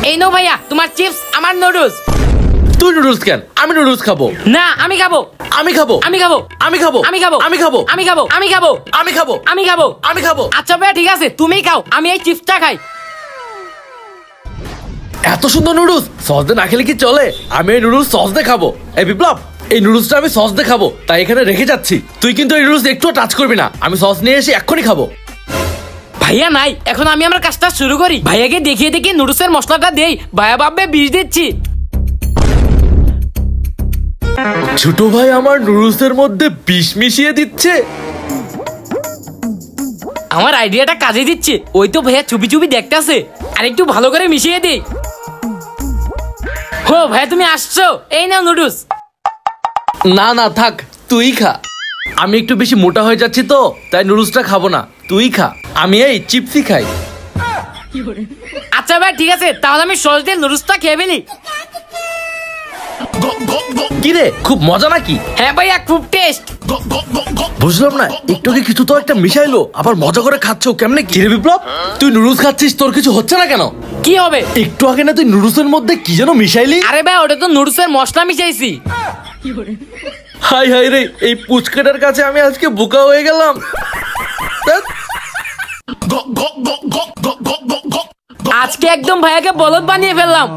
এই নাও ভাইয়া তোমার চিপস, আমার নুডলস। তুই নুডলস কেন? আমি নুডলস খাবো না, আমি খাবো। আমি খাবো আমি খাবো। আমি খাবো আমি খাবো। আমি খাবো আমি খাবো। আমি খাবো। আমি খাবো আমি খাবো। আমি খাবো। আচ্ছা ভাইয়া ঠিক আছে, তুমিই খাও, আমি এই চিপসটা খাই। এত সুন্দর নুডলস সস দিয়ে না খেলে কি চলে? আমি এই নুডলস সস দিয়ে খাবো। এই বিপ্লব, এই নুডলসটা আমি সস দিয়ে খাবো, তাই এখানে রেখে যাচ্ছি। তুই কিন্তু এই নুডলস একটু টাচ করবি না, আমি সস নিয়ে এসে এক্ষুনি খাবো। ভাইয়া নাই, এখন আমি আমার কাজটা শুরু করি। ভাইয়াকে দেখিয়ে দেখিয়ে নুডলসের মশলাটা দেই, ভাইয়া ভাববে বিষ দিচ্ছি। ছোট ভাই আমার নুডলসের মধ্যে বিষ মিশিয়ে দিচ্ছে। আমার আইডিয়াটা কাজে দিচ্ছে। ওই তো ভাইয়া চুপি চুপি দেখতেছে, আর একটু ভালো করে মিশিয়ে দিই। হো ভাইয়া তুমি আসছো, এই নাও নুডলস। না না থাক, তুই খা। আমি একটু বেশি মোটা হয়ে যাচ্ছি তো, তাই নুডলসটা খাবো না, তুই খা। আমি এই চিপসই খাই। আচ্ছা ভাই ঠিক আছে, তাহলে আমি সস দিয়ে নুডলসটা খেয়ে ফেলি। কি রে, খুব মজা নাকি? হ্যাঁ ভাইয়া, খুব টেস্ট। বুঝলাম না, একটু কি কিছু তো একটা মিশাইলো, আবার মজা করে খাচ্ছ কেমনে? কি রে বিপ্লব, তুই নুডলস খাচ্ছিস, তোর কিছু হচ্ছে না কেন? কি হবে? একটু আগে না তুই নুডলসের মধ্যে কি যেন মিশাইলি? আরে ভাই ওটা তো নুডলসের মশলা মিশাইছি। হাই হাই রে, এই পুচকাটার কাছে আমি আজকে বোকা হয়ে গেলাম। আজকে একদম ভাইয়াকে বলদ বানিয়ে ফেললাম।